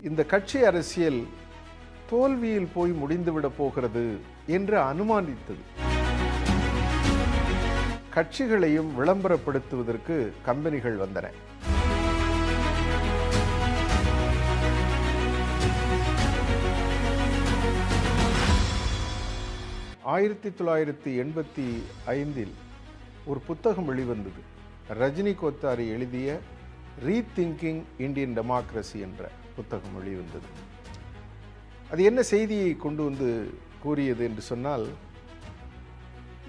இந்த கட்சி அரசியல் தோல்வியில் போய் முடிந்துவிடப் போகிறது என்று அனுமானித்தது. கட்சிகளையும் விளம்பரப்படுத்துவதற்கு கம்பெனிகள் வந்தன. ஆயிரத்தி 1985 ஒரு புத்தகம் வெளிவந்தது. ரஜினி கோத்தாரி எழுதிய ரீதிங்கிங் இந்தியன் டெமோக்ரஸி என்ற புத்தகம் வெளிவந்தது. அது என்ன செய்தியை கொண்டு வந்து கூறியது என்று சொன்னால்,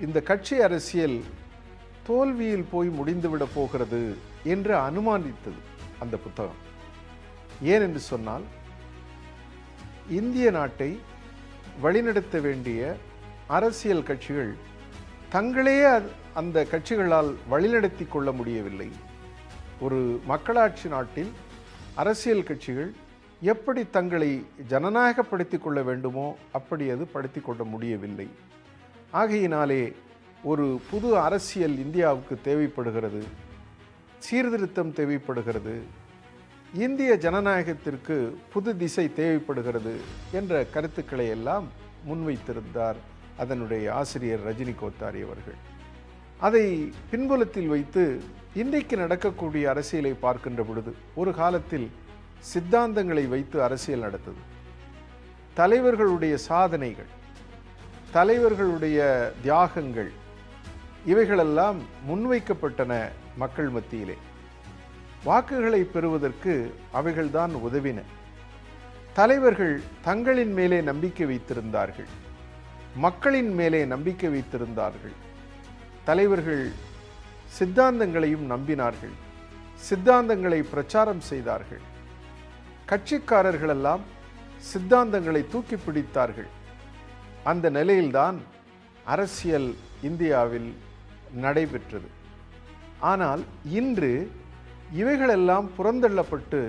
இந்த கட்சி அரசியல் தோல்வியில் போய் முடிந்துவிடப் போகிறது என்று அனுமானித்தது அந்த புத்தகம். ஏன் என்று சொன்னால், இந்திய நாட்டை வழிநடத்த வேண்டிய அரசியல் கட்சிகள் தங்களே அந்த கட்சிகளால் வழிநடத்தி கொள்ள முடியவில்லை. ஒரு மக்களாட்சி நாட்டில் அரசியல் கட்சிகள் எப்படி தங்களை ஜனநாயகப்படுத்திக் கொள்ள வேண்டுமோ அப்படி அது படுத்திக் கொள்ள முடியவில்லை. ஆகையினாலே ஒரு புது அரசியல் இந்தியாவுக்கு தேவைப்படுகிறது, சீர்திருத்தம் தேவைப்படுகிறது, இந்திய ஜனநாயகத்திற்கு புது திசை தேவைப்படுகிறது என்ற கருத்துக்களை எல்லாம் முன்வைத்திருந்தார் அதனுடைய ஆசிரியர் ரஜினி கோத்தாரி அவர்கள். அதை பின்புலத்தில் வைத்து இன்றைக்கு நடக்கக்கூடிய அரசியலை பார்க்கின்ற பொழுது, ஒரு காலத்தில் சித்தாந்தங்களை வைத்து அரசியல் நடத்தது. தலைவர்களுடைய சாதனைகள், தலைவர்களுடைய தியாகங்கள், இவைகளெல்லாம் முன்வைக்கப்பட்டன மக்கள் மத்தியிலே. வாக்குகளை பெறுவதற்கு அவைகள்தான் உதவின. தலைவர்கள் தங்களின் மேலே நம்பிக்கை வைத்திருந்தார்கள், மக்களின் மேலே நம்பிக்கை வைத்திருந்தார்கள். தலைவர்கள் சித்தாந்தங்களையும் நம்பினார்கள், சித்தாந்தங்களை பிரச்சாரம் செய்தார்கள். கட்சிக்காரர்களெல்லாம் சித்தாந்தங்களை தூக்கி பிடித்தார்கள். அந்த நிலையில்தான் அரசியல் இந்தியாவில் நடைபெற்றது. ஆனால் இன்று இவைகளெல்லாம் புறந்தள்ளப்பட்டு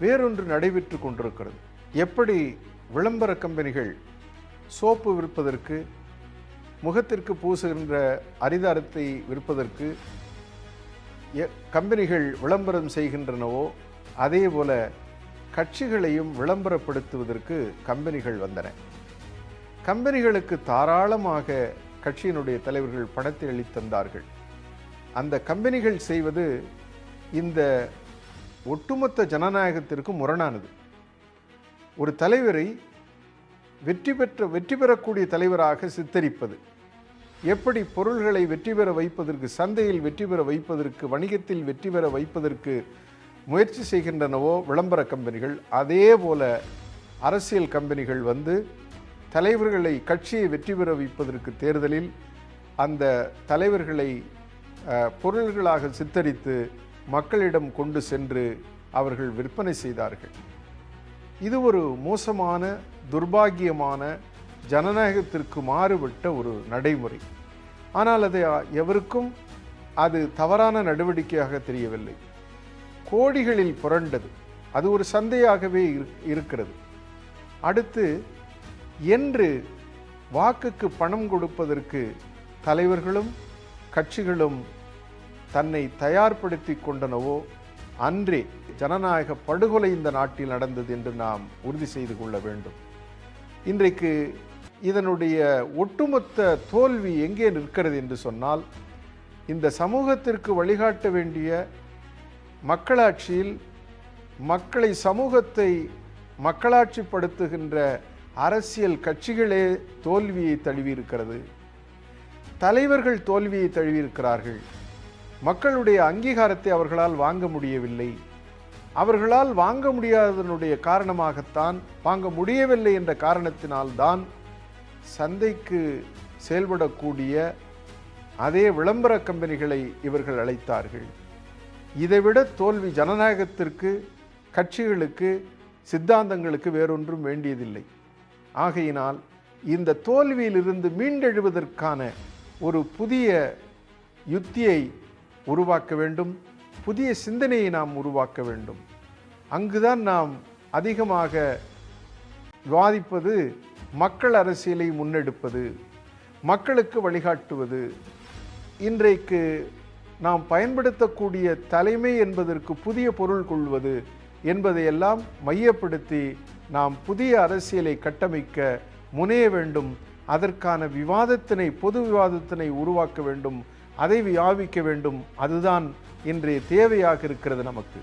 வேறொன்று நடைபெற்று கொண்டிருக்கிறது. எப்படி விளம்பர கம்பெனிகள் சோப்பு விற்பதற்கு, முகத்திற்கு பூசுகின்ற அரிதாரத்தை விற்பதற்கு கம்பெனிகள் விளம்பரம் செய்கின்றனவோ, அதே போல கட்சிகளையும் விளம்பரப்படுத்துவதற்கு கம்பெனிகள் வந்தன. கம்பெனிகளுக்கு தாராளமாக கட்சியினுடைய தலைவர்கள் பணத்தை அளித்தந்தார்கள். அந்த கம்பெனிகள் செய்வது இந்த ஒட்டுமொத்த ஜனநாயகத்திற்கு முரணானது. ஒரு தலைவரை வெற்றி பெறக்கூடிய தலைவராக சித்தரிப்பது, எப்படி பொருள்களை வெற்றி பெற வைப்பதற்கு, சந்தையில் வெற்றி பெற வைப்பதற்கு, வணிகத்தில் வெற்றி பெற வைப்பதற்கு முயற்சி செய்கின்றனவோ விளம்பர கம்பெனிகள், அதே போல அரசியல் கம்பெனிகள் வந்து தலைவர்களை, கட்சியை வெற்றி பெற வைப்பதற்கு தேர்தலில் அந்த தலைவர்களை பொருள்களாக சித்தரித்து மக்களிடம் கொண்டு சென்று அவர்கள் விற்பனை செய்தார்கள். இது ஒரு மோசமான, துர்பாகியமான, ஜனநாயகத்திற்கு மாறுபட்ட ஒரு நடைமுறை. ஆனால் அது எவருக்கும் அது தவறான நடவடிக்கையாக தெரியவில்லை. கோடிகளில் புரண்டது. அது ஒரு சந்தையாகவே இருக்கிறது. அடுத்து, என்று வாக்குக்கு பணம் கொடுப்பதற்கு தலைவர்களும் கட்சிகளும் தன்னை தயார்படுத்தி கொண்டனவோ அன்றே ஜனநாயக படுகொலை இந்த நாட்டில் நடந்தது என்று நாம் உறுதி செய்து கொள்ள வேண்டும். இன்றைக்கு இதனுடைய ஒட்டுமொத்த தோல்வி எங்கே நிற்கிறது என்று சொன்னால், இந்த சமூகத்திற்கு வழிகாட்ட வேண்டிய மக்களாட்சியில் மக்களை, சமூகத்தை மக்களாட்சிப்படுத்துகின்ற அரசியல் கட்சிகளே தோல்வியை தழுவியிருக்கிறது. தலைவர்கள் தோல்வியை தழுவியிருக்கிறார்கள். மக்களுடைய அங்கீகாரத்தை அவர்களால் வாங்க முடியவில்லை. அவர்களால் வாங்க முடியாததனுடைய காரணமாகத்தான், வாங்க முடியவில்லை என்ற காரணத்தினால்தான் சந்தைக்கு செயல்படக்கூடிய அதே விளம்பர கம்பெனிகளை இவர்கள் அழைத்தார்கள். இதைவிட தோல்வி ஜனநாயகத்திற்கு, கட்சிகளுக்கு, சித்தாந்தங்களுக்கு வேறொன்றும் வேண்டியதில்லை. ஆகையினால் இந்த தோல்வியிலிருந்து மீண்டெழுவதற்கான ஒரு புதிய யுத்தியை உருவாக்க வேண்டும், புதிய சிந்தனையை நாம் உருவாக்க வேண்டும். அங்குதான் நாம் அதிகமாக விவாதிப்பது மக்கள் அரசியலை முன்னெடுப்பது, மக்களுக்கு வழிகாட்டுவது. இன்றைக்கு நாம் பயன்படுத்தக்கூடிய தலைமை என்பதற்கு புதிய பொருள் கொள்வது என்பதையெல்லாம் மையப்படுத்தி நாம் புதிய அரசியலை கட்டமைக்க முனைய வேண்டும். அதற்கான விவாதத்தினை, பொது விவாதத்தினை உருவாக்க வேண்டும், அதை வியாபிக்க வேண்டும். அதுதான் இன்றைய தேவையாக இருக்கிறது நமக்கு.